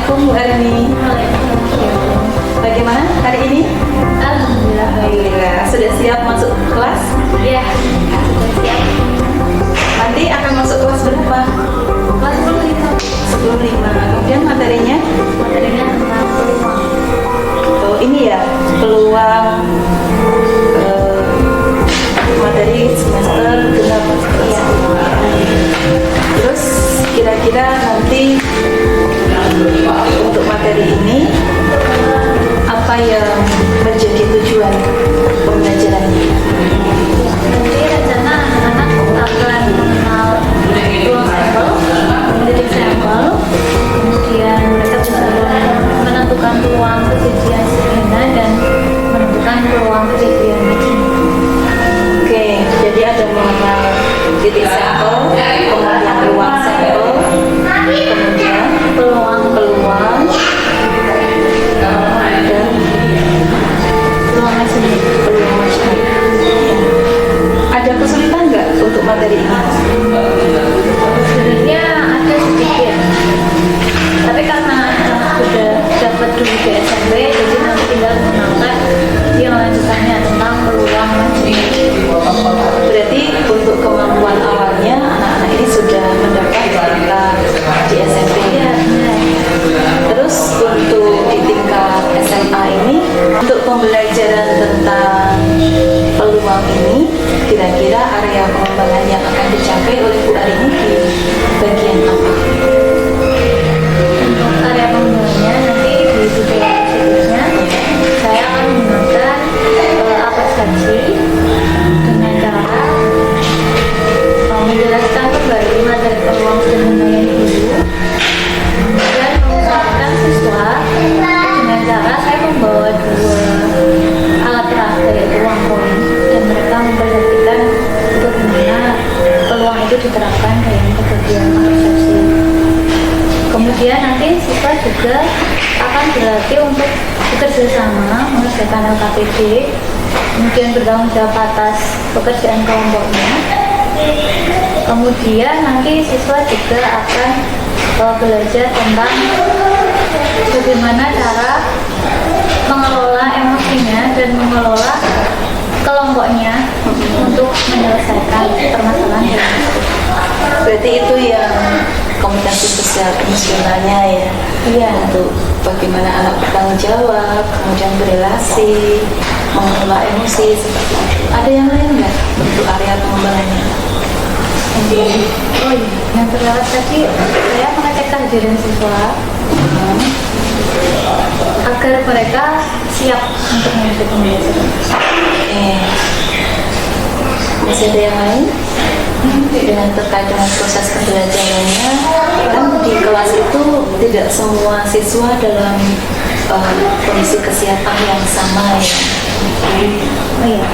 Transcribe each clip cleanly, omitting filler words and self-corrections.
Assalamualaikum Bu Erni. Bagaimana hari ini? Alhamdulillah baik. Alhamdulillah. Sudah siap masuk kelas? Ya, sudah siap. Nanti akan masuk kelas berapa? Kelas 10.5. Kemudian materinya? materinya tentang peluang. Oh ini ya, peluang materi semester genap. Iya. Terus kira-kira nanti untuk materi ini apa yang menjadi tujuan pembelajarannya? Jadi rencana anak-anak akan mengenal peluang sampel, mendidik sampel, kemudian mereka bisa menentukan peluang kejadian sirena dan menentukan peluang kejadian matching. Oke, jadi ada mengenal titik sampel, kemudian peluang sampel, kemudian peluang, dan Peluang matching. peluang matching. Ada kesulitan nggak untuk materi ini? Sebenarnya ada sedikit, tapi karena anak sudah dapat dulu di SMP, jadi nanti tinggal mengenalkan yang lanjutannya tentang peluang matching. Berarti untuk kemampuan awalnya anak-anak ini sudah mendapat ketika di SMP. Ya, benar. Terus untuk di tingkat SMA ini, untuk pembelajaran tentang peluang ini, kira-kira area pengembangan yang akan dicapai oleh Bu Arini di bagian apa? Untuk area pengembangannya nanti di tutorial berikutnya saya akan menggunakan aplikasi dengan cara menjelaskan kembali materi peluang sebenarnya dulu dan mengusahakan siswa dengan cara saya membawa dua alat peraga yaitu uang koin dan mereka memperhatikan bagaimana peluang itu diterapkan dalam kejadian persepsi. Kemudian nanti siswa juga akan berlatih untuk bekerja sama, mengerjakan LKPD, kemudian bertanggung jawab atas pekerjaan kelompoknya. Kemudian nanti siswa juga akan belajar tentang bagaimana cara mengelola emosinya dan mengelola kelompoknya untuk menyelesaikan permasalahan. Berarti itu yang komunikasi sosial emosionalnya ya? Iya. Untuk bagaimana anak bertanggung jawab, kemudian berelasi, mengelola emosi seperti itu. Ada yang lain nggak untuk area pengembangannya? Oh iya, yang terlewat tadi saya mengecek kehadiran siswa agar mereka siap untuk mengikuti pembelajaran. Masih ada yang lain? Dengan terkait dengan proses pembelajarannya, kan di kelas itu tidak semua siswa dalam kondisi kesehatan yang sama ya. Oh iya,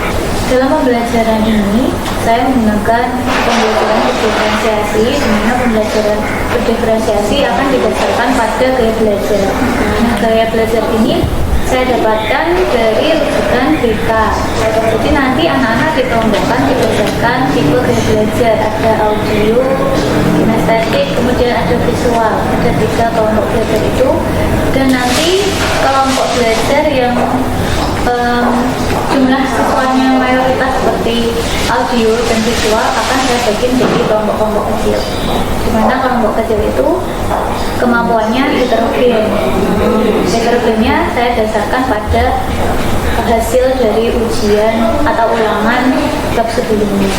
dalam pembelajaran ini saya menggunakan pembelajaran berdiferensiasi, di mana pembelajaran berdiferensiasi akan didasarkan pada gaya belajar. Nah, gaya belajar ini saya dapatkan dari rujukan BK. Jadi nanti anak-anak dikelompokkan berdasarkan tipe gaya belajar. Ada audio, kinestetik, kemudian ada visual. Ada 3 kelompok belajar itu. Dan nanti kelompok belajar yang jumlah siswanya mayoritas seperti audio dan visual akan saya bagi menjadi kelompok-kelompok kecil, di mana kelompok kecil itu kemampuannya heterogen. Heterogennya saya dasarkan pada hasil dari ujian atau ulangan bab sebelumnya.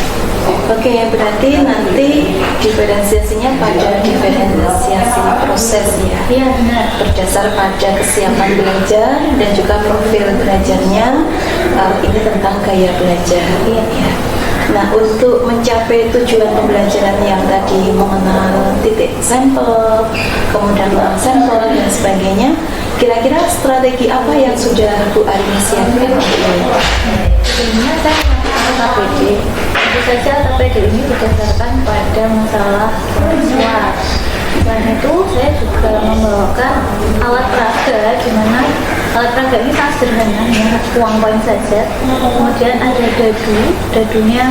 Oke, berarti nanti diferensiasinya pada diferensiasi proses ya. Iya benar. Berdasar pada kesiapan belajar dan juga profil belajarnya. Ini tentang gaya belajar. Iya. Ya. Nah, untuk mencapai tujuan pembelajaran yang tadi mengenal titik sampel, kemudian uang sampel dan sebagainya, kira-kira strategi apa yang sudah Bu Arini siapkan untuk ini? Sebelumnya saya melakukan KPD. Tentu saja KPD ini berdasarkan pada masalah siswa. Selain itu, saya juga membawakan alat peraga, di mana alat peraga ini sangat sederhana, hanya uang koin saja. Kemudian ada dadunya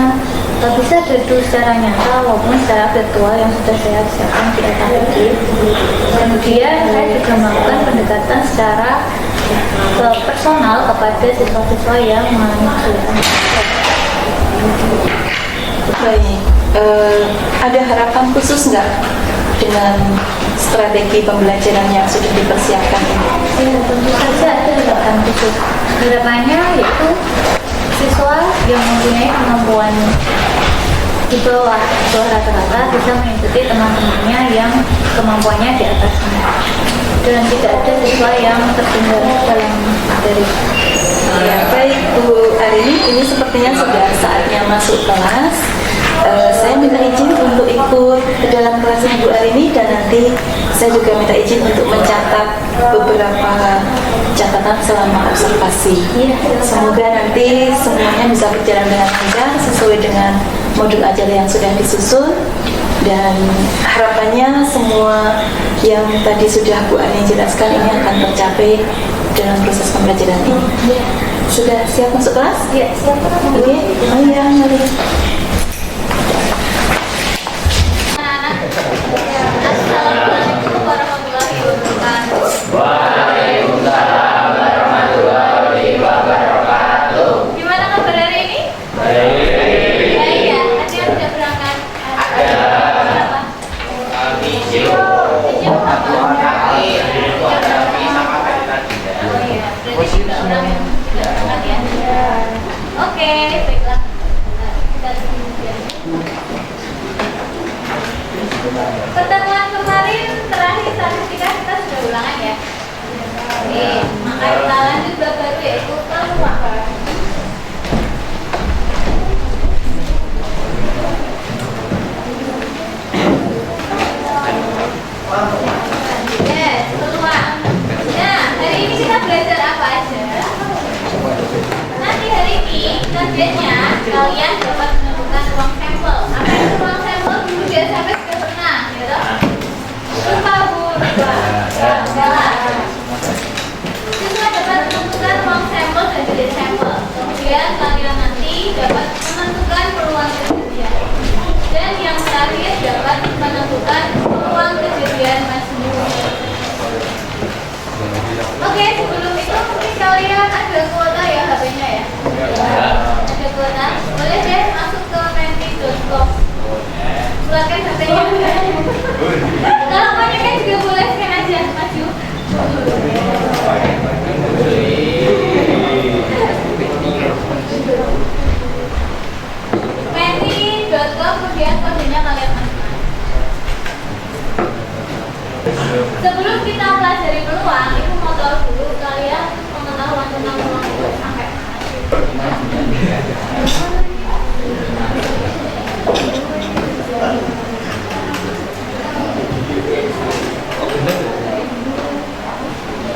bisa duduk secara nyata maupun secara virtual yang sudah saya siapkan di SAPG. Kemudian saya juga melakukan pendekatan secara personal kepada siswa-siswa yang mengalami kesulitan. Baik, ada harapan khusus nggak dengan strategi pembelajaran yang sudah dipersiapkan ini? Ya, tentu saja ada harapan khusus. Harapannya yaitu siswa yang mempunyai kemampuan di bawah rata-rata bisa mengikuti teman-temannya yang kemampuannya di atasnya, dan tidak ada siswa yang tertinggal dalam materi. Ya, baik Bu Arini, ini sepertinya sudah saatnya masuk kelas. Saya minta izin untuk ikut ke dalam kelasnya Bu Arini, dan nanti saya juga minta izin untuk mencatat beberapa catatan selama observasi. Semoga nanti semuanya bisa berjalan dengan lancar sesuai dengan modul ajar yang sudah disusun, dan harapannya semua yang tadi sudah Bu Arini jelaskan ini akan tercapai dalam proses pembelajaran ini. Sudah siap masuk kelas? Ya, siap. Oke, ya, mari. Assalamualaikum warahmatullahi wabarakatuh. Waalaikumsalam warahmatullahi wabarakatuh. Gimana kabar hari ini? Baik. Baik ya. Ada yang sudah berangkat? Ada. Berapa? Hijau. Hijau apa? Oh iya. Berarti juga orang yang sudah berangkat ya. Oke, baiklah. Kita kemudian. Pertemuan kemarin terakhir statistika kita sudah ulangan ya. Oke, maka kita lanjut bab baru yaitu peluang. Yes, peluang. Nah, hari ini kita belajar apa aja? Nanti hari ini targetnya kalian dapat menemukan ruang sampel. Apa itu ruang sampel? Dulu di SMP sudah pernah, ya toh? Lupa Bu, lupa. Salah. Siswa dapat menentukan ruang sampel dan jenis sampel. Kemudian kalian nanti dapat menentukan peluang kejadian. Dan yang terakhir dapat menentukan peluang kejadian majmuk. Oke, sebelum itu mungkin kalian ada kuota ya HP-nya ya? Ada kuota? Boleh deh masuk ke menti.com. Silakan HP-nya. Kalau pakai juga boleh scan aja, maju. Menti.com, kemudian kodenya kalian masukkan. Sebelum kita pelajari peluang, ibu mau tahu dulu kalian pengetahuan tentang peluang itu sampai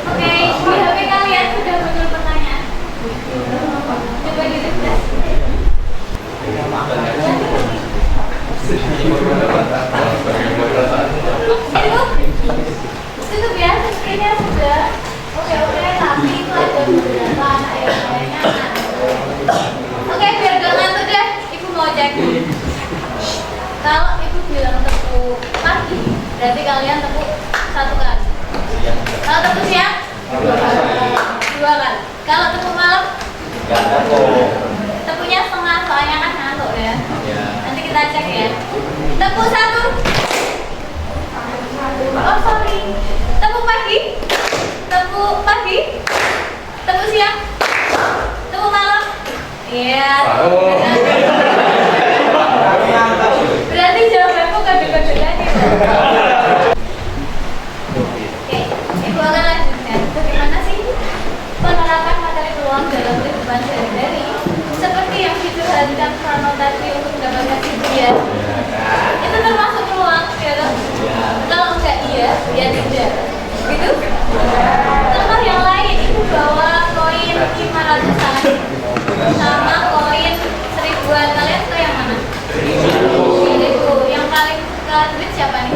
Oke, di HP kalian sudah muncul pertanyaan. Coba di-refresh. Cukup ya, sepertinya sudah oke, tapi itu ada beberapa anak yang kayaknya oke, biar gak ngantuk deh, ibu mau cek. Kalau ibu bilang tepuk pagi, berarti kalian tepuk 1 kali. Kalau tepuk siang, 2 kali. Kalau tepuk malam, tepuknya setengah, soalnya kan ngantuk ya. Nanti kita cek ya. Tepuk 1. Oh sorry. Tepuk pagi, tepuk siang, tepuk malam. Iya. Berarti jawabanku kode-kode tadi. Oke, ibu akan lanjutkan. Bagaimana sih penerapan materi peluang dalam kehidupan sehari-hari? Seperti yang diperhatikan Prano tadi untuk mendapatkan hiburan. Itu termasuk peluang, ya toh? Kalau enggak iya, ya tidak. Gitu? Contoh yang lain, ibu bawa koin 500-an sama koin 1000-an. Kalian suka yang mana? 1000. Yang paling suka duit siapa nih?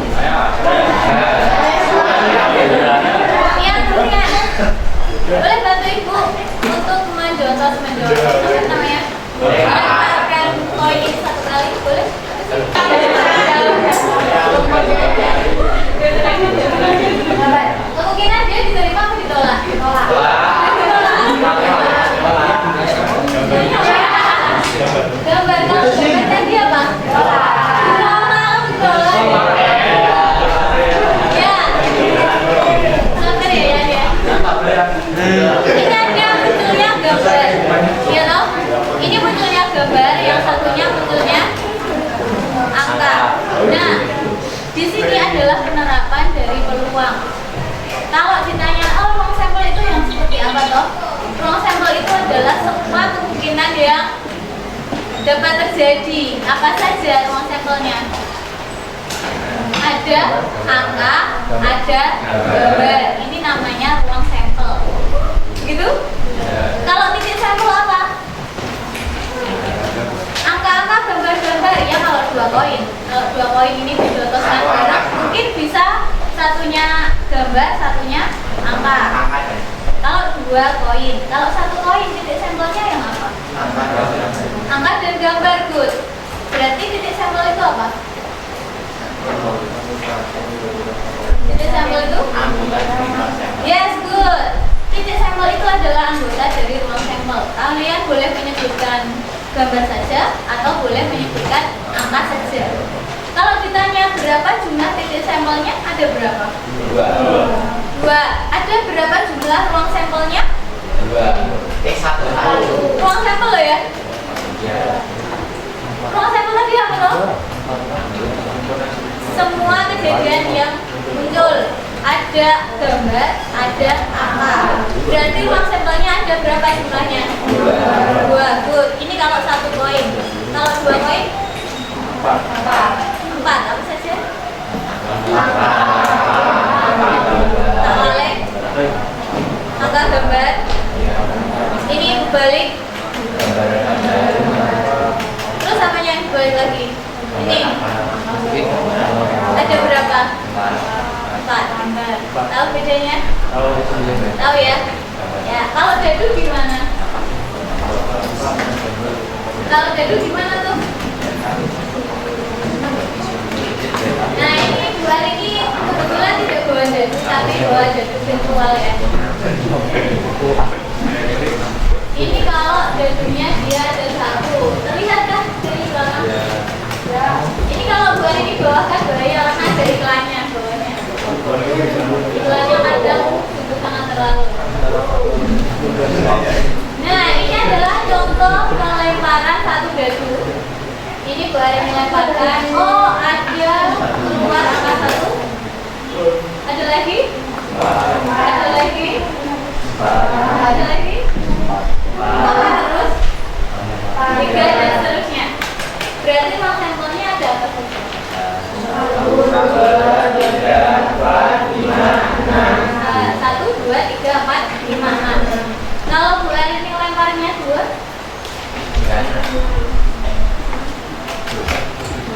Yang punya. Boleh bantu ibu untuk menjorok apa namanya? Melemparkan koin ini 1 kali. adalah penerapan dari peluang. Kalau ditanya, oh ruang sampel itu yang seperti apa toh? Ruang sampel itu adalah semua kemungkinan yang dapat terjadi. Apa saja ruang sampelnya? Ada angka, ada gambar. Ini namanya ruang sampel. Gitu? Kalau titik sampel apa? Angka-angka, gambar-gambar. Ya kalau 2 koin. Kalau 2 koin ini didotoskan bareng, mungkin bisa satunya gambar, satunya angka. Kalau 2 koin, kalau 1 koin titik sampelnya yang apa? Angka dan gambar, good. Berarti titik sampel itu apa? Titik sampel itu? Yes, good. Titik sampel itu adalah anggota dari ruang sampel. Kalian boleh menyebutkan gambar saja atau boleh menyebutkan angka saja. Kalau ditanya berapa jumlah titik sampelnya, ada berapa? 2. Ada berapa jumlah ruang sampelnya? 1. Ruang sampel loh ya? Ruang sampel tadi apa loh? Semua kejadian yang muncul. Ada gambar, ada angka. Berarti ruang sampelnya ada berapa jumlahnya? 2. Good. Ini kalau 1 koin. Kalau 2 koin? 4. Apa saja? Tak boleh. Angka gambar. Ini balik. Terus apanya yang balik lagi? Ini. Ada berapa? 4. Tahu bedanya? Tahu ya? Ya, kalau dadu gimana? Kalau dadu gimana tuh? Nah, ini dua ini kebetulan tidak bawa dadu, tapi bawa dadu virtual ya. Ini kalau dadunya dia ada 1. Terlihat kan dari belakang? Ini kalau buat ini bawah kan bahaya karena ada iklannya bawahnya. Iklannya kadang itu sangat terlalu. Nah, ini adalah contoh pelemparan 1 dadu. Ini Bu Ari melemparkan. Oh, ada keluar angka 1. Ada lagi? Ada lagi? Ada lagi? Apa terus? 3 dan seterusnya. Berarti ruang sampelnya ada apa saja? 1, 2, 3, 4, 5, 6. Kalau Bu Ari ini lemparnya 2,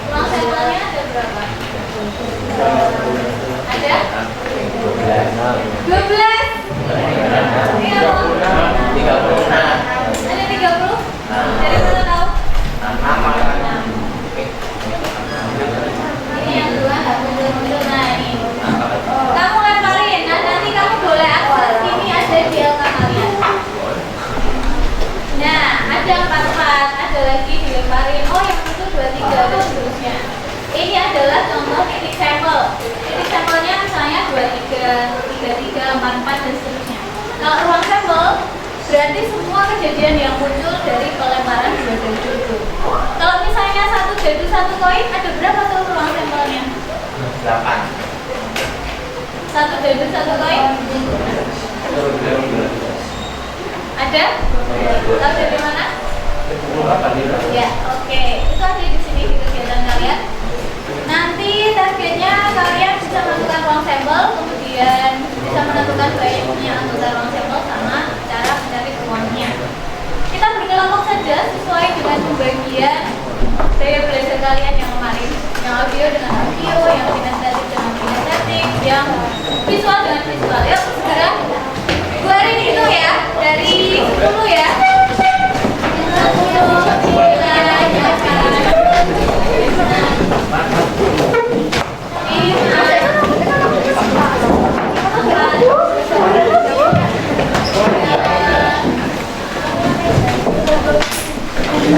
ruang sampelnya ada berapa? Ada? 12. Iya, ada 30? Dari mana tahu? Ini yang 2 nggak muncul-muncul. Nah, ini kamu lemparin. Nah, nanti kamu boleh akses ini ada di LK kalian. Nah, ada 4, ada lagi dilemparin. Oh, yang itu 23 dan seterusnya. Ini adalah contoh titik sampel. Titik sampelnya misalnya 23, 33, 44 dan seterusnya. Kalau ruang sampel berarti semua kejadian yang muncul dari pelemparan 2 dadu itu. Kalau misalnya 1 dadu 1 koin, ada berapa tuh ruang sampelnya? 8. 1 dadu 1 koin? Ada? Tahu dari mana? Ya, oke. Itu ada di sini di kegiatan kalian. Nanti targetnya kalian bisa menentukan ruang sampel, kemudian bisa menentukan banyaknya anggota ruang sampel sama cara mencari ruangnya. Kita berkelompok saja sesuai dengan pembagian daya belajar kalian yang kemarin. Yang audio dengan audio, yang kinestetik dengan kinestetik, yang visual dengan visual. Yuk, segera. Bu Ari itu ya, dari 10 ya. 5.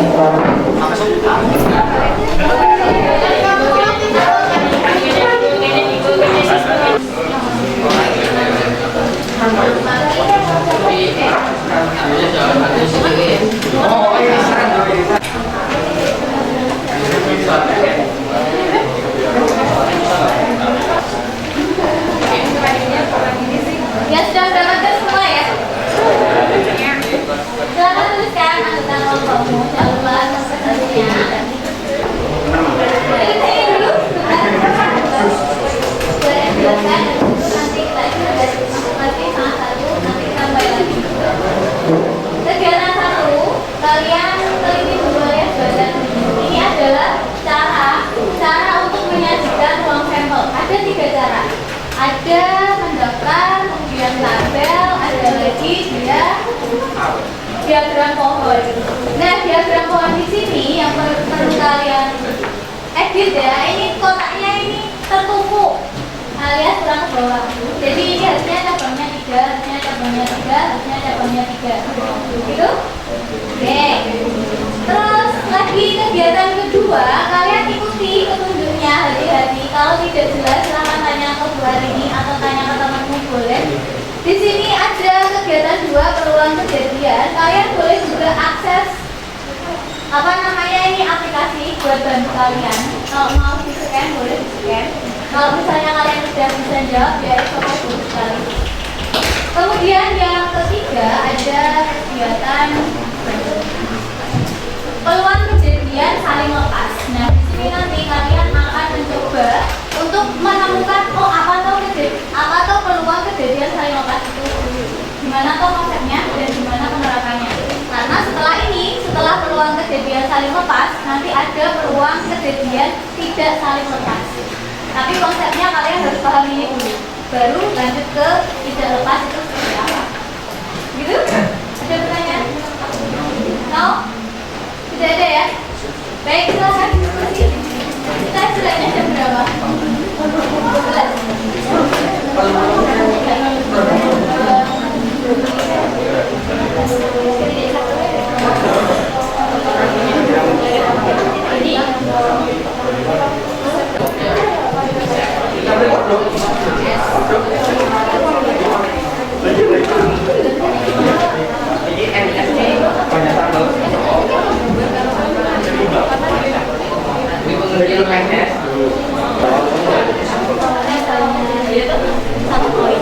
kalian edit ya, ini kotaknya ini tertumpuk alias kurang ke bawah. Jadi ini harusnya cabangnya 3, harusnya cabangnya 3, harusnya cabangnya 3. Gitu? Oke. Terus lagi kegiatan kedua, kalian ikuti petunjuknya hati-hati. Kalau tidak jelas silahkan tanya ke Bu Arini atau tanya ke temanmu boleh. Di sini ada kegiatan 2 peluang kejadian. Kalian boleh juga akses apa namanya ini aplikasi buat bantu kalian. Kalau mau di scan boleh di scan. Kalau misalnya kalian tidak bisa jawab ya itu bagus sekali. Kemudian yang ketiga ada kegiatan peluang kejadian saling lepas. Nah di sini nanti kalian akan mencoba untuk menemukan apa tuh peluang kejadian saling lepas itu. Gimana tuh konsepnya dan gimana penerapannya. Karena setelah peluang kejadian saling lepas, nanti ada peluang kejadian tidak saling lepas. Tapi konsepnya kalian harus paham ini dulu. Baru lanjut ke tidak lepas itu seperti apa. Gitu? Ada pertanyaan? No? Tidak ada ya? Baik, silahkan diskusi. Kita istilahnya jam berapa? 1 poin.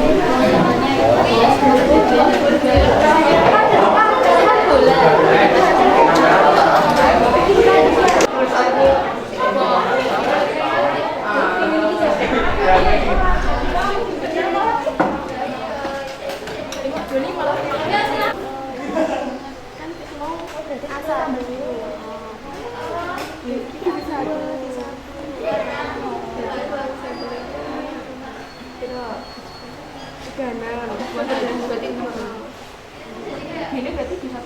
Ini berarti bisa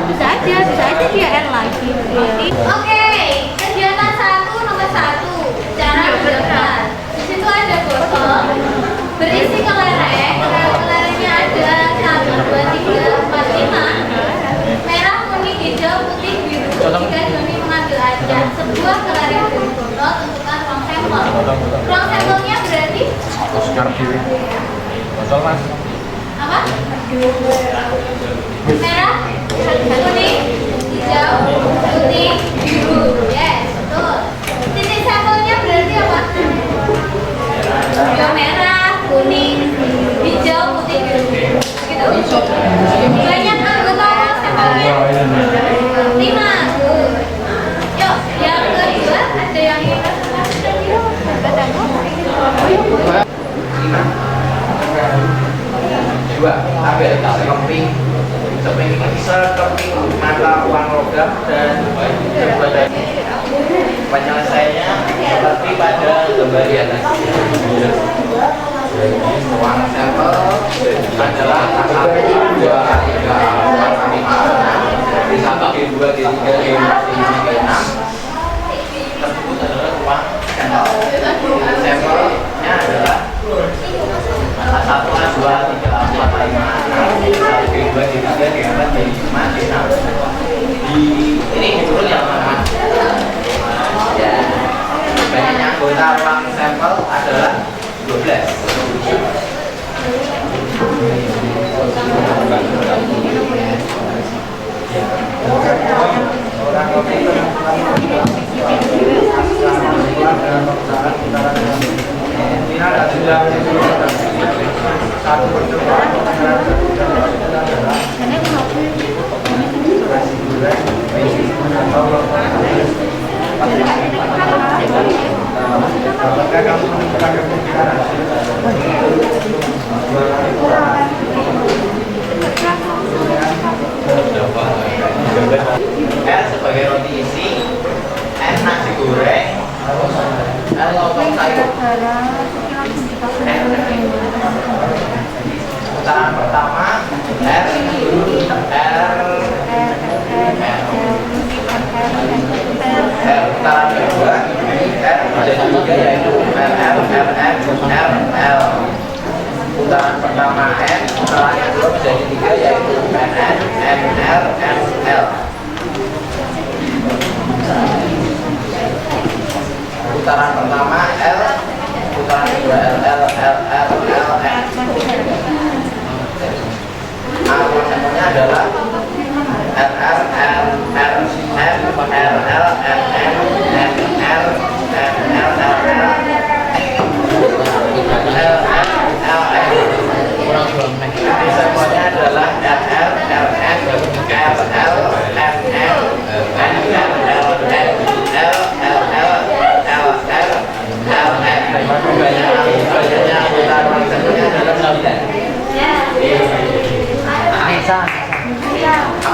bisa aja dia R lagi. Oke, kegiatan 1 nomor 1 cara berdaftar. Di situ ada botol berisi kelereng. Kelerengnya ada 1, 2, 3, 4, 5. Merah, kuning, hijau, putih, biru. Jika Joni mengambil aja sebuah kelereng dari botol, tentukan ruang sampel. Ruang sampelnya berarti Botol mas. apa? Merah, kuning, hijau, putih, biru. Yes, betul. Titik sampelnya berarti apa? Ya, merah, kuning, hijau, putih, biru. Begitu. Banyak anggota sampelnya? 5. Yuk, yang kedua ada yang ingin Dua, ambil keping mata uang logam dan penyelesaiannya seperti pada gambar di atas. Uang sampel adalah angka 2, 3, 4, 5, ditambah G2, G3, G4, G5, G6 tersebut adalah uang sampel. Sampelnya adalah angka 1, 2, 3, 4, 5, 6, G2, G3, G4, G5, G6. Ini diturun yang mana? Ya, banyaknya anggota ruang sampel adalah 12. R sebagai roti isi, N nasi goreng, L lontong sayur. Putaran pertama R putaran kedua R menjadi 3 yaitu L. Putaran pertama N, putaran kedua menjadi 3 yaitu L. Putaran pertama L, putaran kedua L. Sampelnya adalah semuanya adalah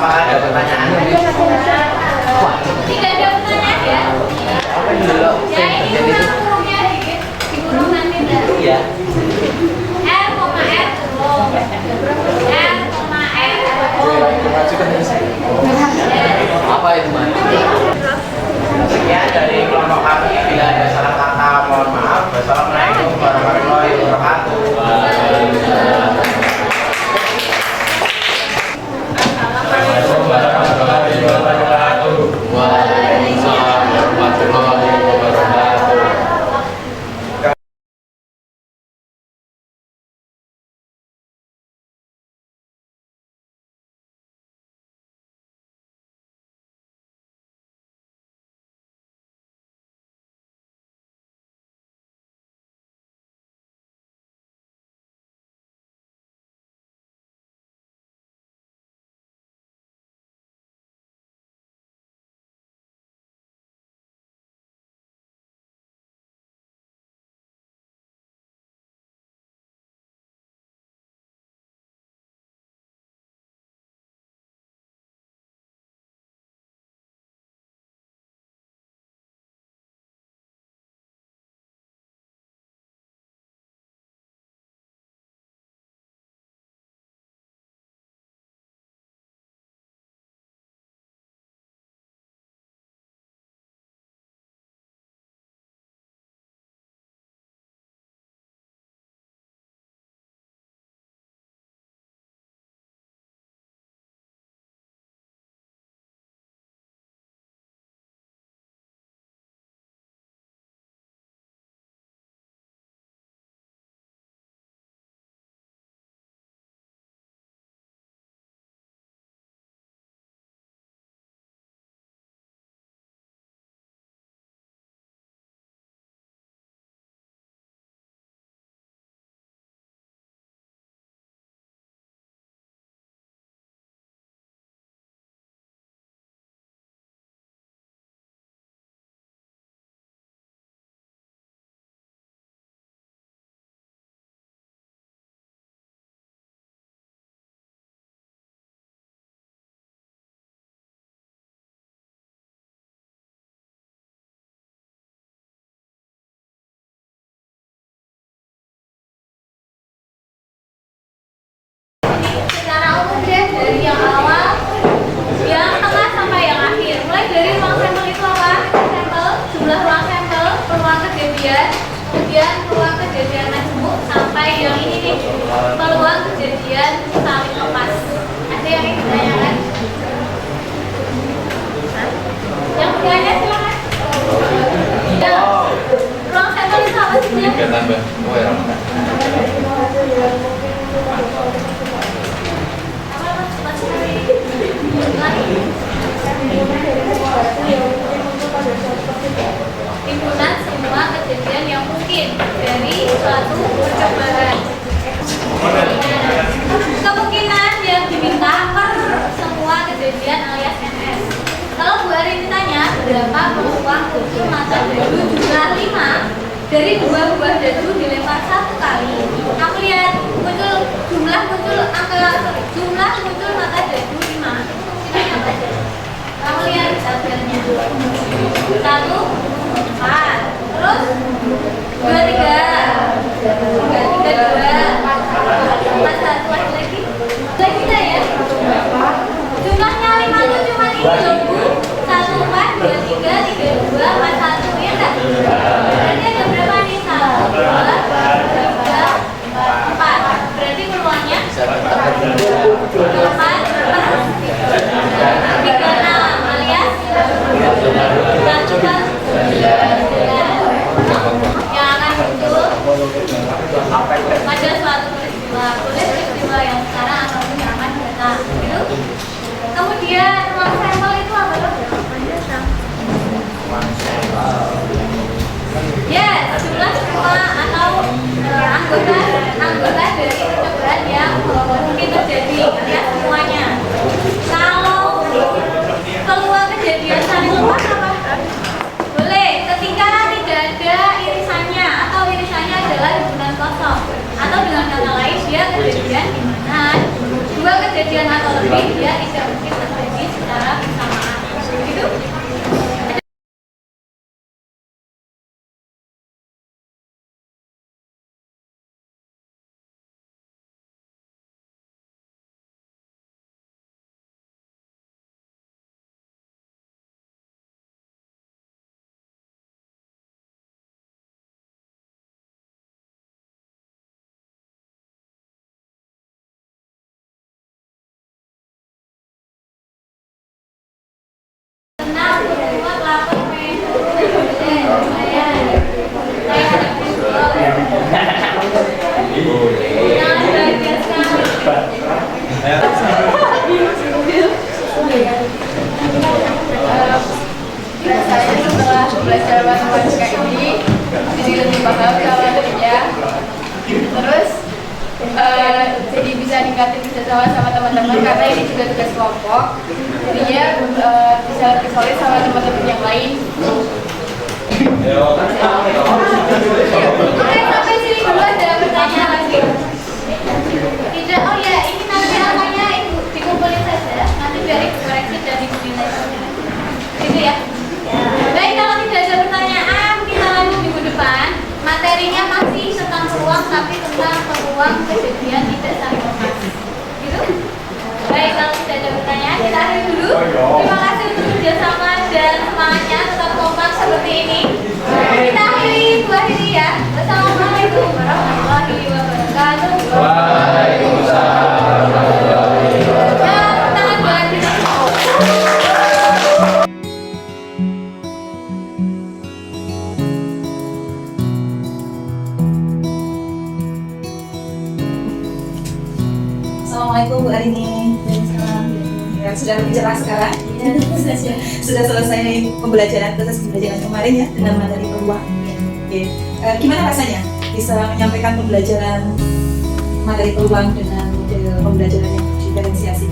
apakah ada pertanyaan? Tidak ada pertanyaan ya? Ya ini kurangnya dikit, dikurang nanti dah. Iya. R, R belum. R, Apa itu, Mas? Sekian dari kelompok kami. Bila ada salah kata, mohon maaf. Wassalamualaikum warahmatullahi wabarakatuh. secara umum deh dari yang awal, yang tengah sampai yang akhir. Mulai dari ruang sampel itu apa? Sampel, jumlah ruang sampel, peluang kejadian, kemudian peluang kejadian majemuk sampai yang ini nih, peluang kejadian saling lepas. Ada yang ingin ditanyakan? Yang bertanya silakan. Ya, ruang sampel itu apa sih? Juga tambah. Oh ya. Timbunan semua kejadian yang mungkin dari suatu percobaan. Kemungkinan yang diminta per semua kejadian alias NS. Kalau Bu Ari ditanya berapa peluang muncul mata dadu jumlah 5. Dari 2 buah dadu dilempar 1 kali. Kamu lihat jumlah muncul mata dadu 5. Kira-kira apa aja? Kamu lihat tabelnya. 1, 4. Terus 2, 3. 3, 2. 4, 1 lagi. Lagi kita ya. Jumlahnya 5 itu cuma ini loh Bu. 1, 4, 2, 3, 3, 2, 4, 1. Ya enggak? Berarti ada berapa nih? 1, 2, 3, 4. Berarti peluangnya 4, 36 alias 1, 9. Yang akan muncul pada suatu peristiwa yang sekarang ataupun yang akan datang. Gitu. Kemudian ruang sampel itu apa tuh? Yes, jumlah semua atau anggota dari percobaan yang mungkin terjadi alias semuanya. Kalau peluang kejadian saling lepas apa? Boleh, ketika tidak ada irisannya atau irisannya adalah hubungan kosong, atau dengan kata lain dia kejadian di mana 2 kejadian atau lebih dia tidak mungkin terjadi secara bersamaan. Gitu? Saya setelah belajar matematika ini jadi lebih paham cara kerja, terus jadi bisa ningkatin kerjasama sama teman-teman karena ini juga tugas kelompok, jadinya bisa lebih solid sama teman-teman yang lain. Oke, sampai sini dulu ada pertanyaan lagi. Tidak, oh ya, ini nanti angkanya Ibu dikumpulin saja, nanti biar Ibu koreksi dan Ibu nilai saja. Gitu ya? Baik, kalau tidak ada pertanyaan, kita lanjut minggu depan. Materinya masih tentang peluang, tapi tentang peluang kejadian tidak saling lepas. Gitu? Baik, kalau tidak ada pertanyaan, kita akhiri dulu. Terima kasih untuk kerjasama dan semangatnya, tetap kompak seperti ini. Kita akhiri, ya. Wassalamualaikum warahmatullahi wabarakatuh. Waalaikumsalam. Tangan buat diri. Assalamualaikum Bu Arini. Ya, sudah lebih jelas sekarang. Sudah selesai proses pembelajaran kemarin ya dengan materi peluang. Oke. Gimana rasanya bisa menyampaikan pembelajaran materi peluang dengan model pembelajaran yang diferensiasi?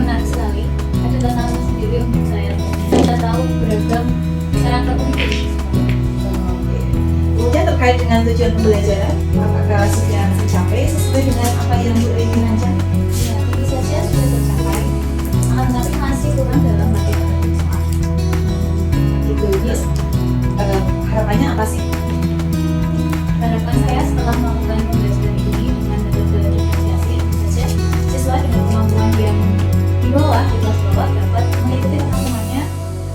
Menarik sekali. Ada tantangan sendiri untuk saya. Kita tahu beragam karakter unik. Kemudian terkait dengan tujuan pembelajaran, apakah sudah tercapai sesuai dengan apa yang Bu Arini rancang? Ya, tentu saja sudah tercapai. Tapi masih kurang dalam materi soal. Gitu. Yes. Harapannya apa sih? Harapan saya setelah melakukan pembelajaran ini dengan metode diferensiasi, tentu saja siswa dengan kemampuan yang di bawah, di kelas bawah dapat mengikuti teman-temannya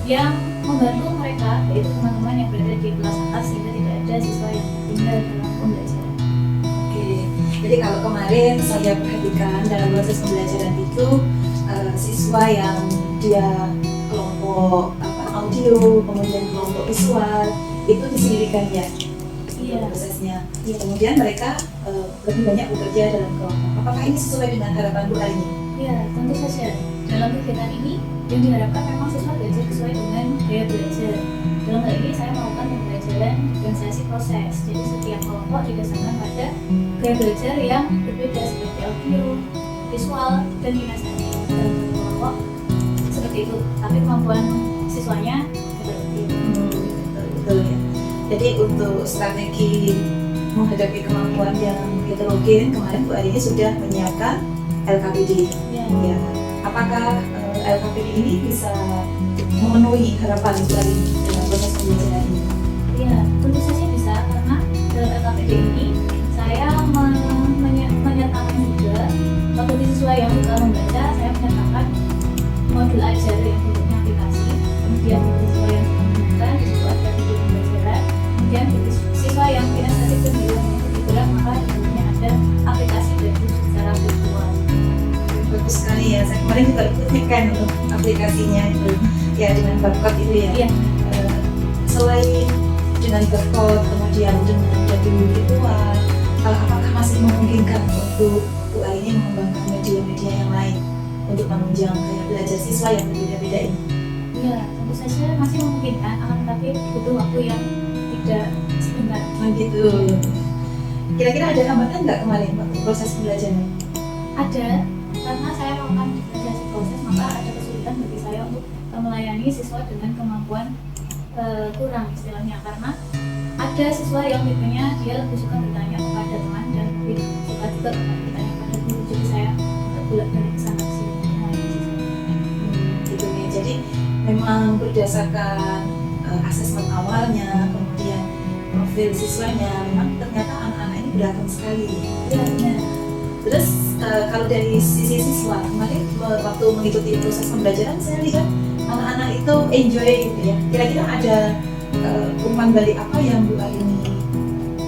yang membantu mereka, yaitu teman-teman yang berada di kelas atas sehingga tidak ada siswa yang tinggal dalam pembelajaran. Oke. Jadi kalau kemarin saya perhatikan dalam proses pembelajaran itu siswa yang dia kelompok audio, kemudian kelompok visual itu disendirikan ya. Iya. Prosesnya. Kemudian mereka lebih banyak bekerja dalam kelompok. Apakah ini sesuai dengan harapan Bu Arini? Ya, tentu saja. Dalam kegiatan ini yang diharapkan memang siswa belajar sesuai dengan gaya belajar. Dalam hal ini saya melakukan pembelajaran diferensiasi proses. Jadi setiap kelompok didasarkan pada gaya belajar yang berbeda seperti audio, visual, dan kinestetik. Dalam satu kelompok seperti itu. Tapi kemampuan siswanya seperti itu. Betul ya. Jadi untuk strategi menghadapi kemampuan yang heterogen, kemarin Bu Arini sudah menyiapkan LKPD. Ya. Ya. Apakah LKPD ini bisa memenuhi harapan Bu Arini dengan proses pembelajaran ini? Ya, tentu saja bisa karena dalam LKPD ini saya menyertakan juga bagi siswa yang suka membaca, saya menyertakan modul ajar yang bentuknya aplikasi, kemudian bagi siswa yang suka menggunakan di situ ada video pembelajaran, kemudian bagi siswa yang kinestetik dan bilang untuk bergerak maka di dalamnya ada aplikasi belajar secara virtual. Bagus sekali ya. Saya kemarin juga ikutkan untuk aplikasinya itu ya dengan barcode itu ya. Iya. Selain dengan barcode kemudian dengan jadwal virtual, apakah masih memungkinkan untuk Bu Arini mengembangkan media-media yang lain untuk menunjang gaya belajar siswa yang berbeda-beda ini? Ya, tentu saja masih memungkinkan, akan tetapi butuh waktu yang tidak sebentar. Begitu. Kira-kira ada hambatan nggak kemarin waktu proses pembelajaran? Ada, karena saya melakukan diferensiasi proses, maka ada kesulitan bagi saya untuk melayani siswa dengan kemampuan kurang istilahnya, karena ada siswa yang tipenya dia lebih suka bertanya kepada teman dan lebih suka juga bertanya kepada guru, jadi saya bolak-balik kesana kesini melayani siswa. Gitu ya. Jadi memang berdasarkan asesmen awalnya, kemudian profil siswanya, memang ternyata anak-anak ini beragam sekali. Ya, benar. Terus kalau dari sisi siswa, kemarin waktu mengikuti proses pembelajaran saya lihat anak-anak itu enjoy gitu ya. Kira-kira ada umpan balik apa yang Bu Arini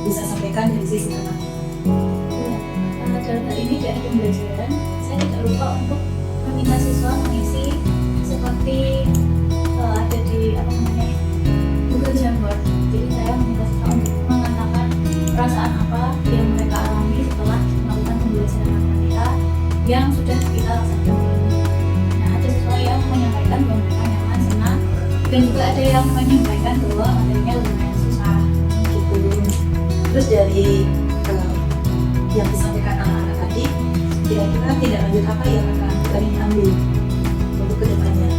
bisa sampaikan dari sisi anak? Ya, dalam hal ini dari pembelajaran saya tidak lupa untuk meminta siswa mengisi seperti ada di Google Jamboard. Jadi saya meminta siswa untuk mengatakan perasaan apa yang mereka alami setelah melakukan pembelajaran matematika yang sudah kita rasakan. Nah, ada siswa yang menyampaikan bahwa mereka nyaman, senang, dan juga ada yang menyampaikan bahwa materinya lumayan susah gitu. Terus dari yang disampaikan anak-anak tadi, kira-kira tidak lanjut apa yang akan Bu Arini ambil untuk kedepannya?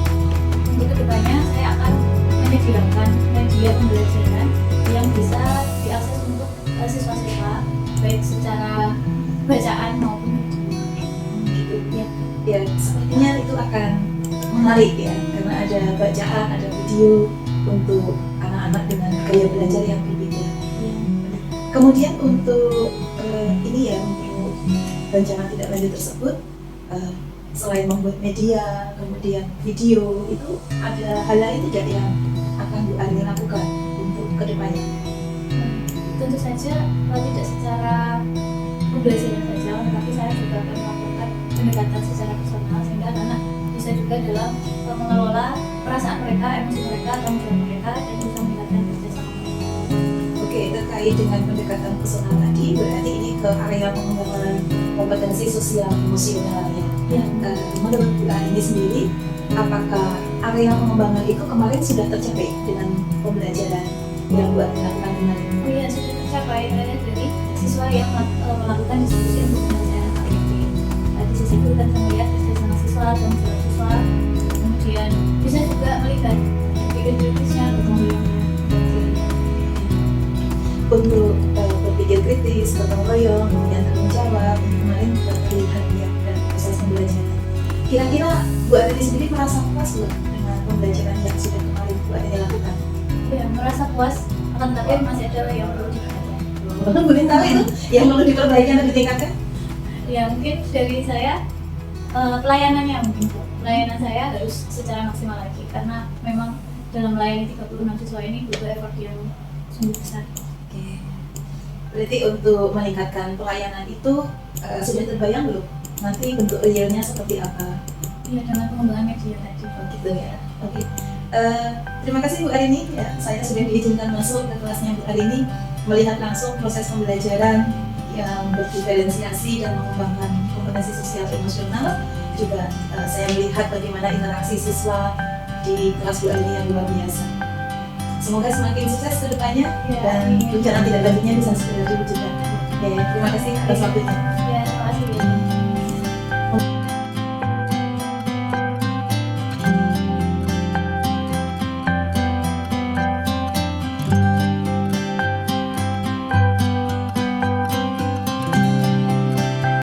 Untuk kedepannya saya akan menyediakan media pembelajaran yang bisa diakses untuk siswa-siswa baik secara bacaan maupun Gitu. ya. Ya, sepertinya itu akan menarik ya, karena ada bacaan, ada video untuk anak-anak dengan gaya belajar yang berbeda. Kemudian untuk ini ya, untuk rencana tidak lanjut tersebut, selain membuat media, kemudian video, itu ada hal lain tidak yang akan Bu Arini lakukan untuk kedepannya? Tentu saja tidak secara pembelajaran saja, tetapi saya juga akan melakukan pendekatan secara personal sehingga anak bisa juga dalam mengelola perasaan mereka, emosi mereka, tanggung jawab mereka, dan bisa meningkatkan kerjasama mereka. Oke, terkait dengan pendekatan personal tadi, berarti ini ke area pengembangan kompetensi sosial emosional ya. Ya, Menurut Bu Arini sendiri, apakah area pengembangan itu kemarin sudah tercapai dengan pembelajaran yang Bu Arini lakukan kemarin? oh iya, sudah tercapai dari siswa yang melakukan diskusi untuk pembelajaran KPP. Di sisi itu kita bisa melihat kerjasama siswa dan siswa, kemudian bisa juga melihat pikir kritisnya, kemudian Untuk berpikir kritis, gotong royong, kemudian tanggung jawab, kemarin terlihat ya dalam proses pembelajaran. Kira-kira Bu Arini sendiri merasa puas loh dengan pembelajaran yang sudah kemarin Bu Arini lakukan? ya merasa puas, akan tetapi masih ada yang perlu diperbaiki. Boleh tahu itu yang perlu diperbaiki atau ditingkatkan? Ya mungkin dari saya pelayanannya mungkin Bu. Pelayanan saya harus secara maksimal lagi karena memang dalam melayani 36 siswa ini butuh effort yang sungguh besar. Oke. Berarti untuk meningkatkan pelayanan itu sudah terbayang belum? Nanti bentuk realnya seperti apa? Iya, dengan pengembangan media tadi. Oh gitu ya. Oke. Terima kasih Bu Arini. Ya, saya sudah diizinkan masuk ke kelasnya Bu Arini, melihat langsung proses pembelajaran yang berdiferensiasi dan mengembangkan kompetensi sosial emosional. Juga saya melihat bagaimana interaksi siswa di kelas Bu Arini yang luar biasa. Semoga semakin sukses ke depannya Ya, dan amin. rencana tidak lanjutnya bisa segera diwujudkan. Oke, terima kasih atas waktunya. Ya, terima kasih. Ya.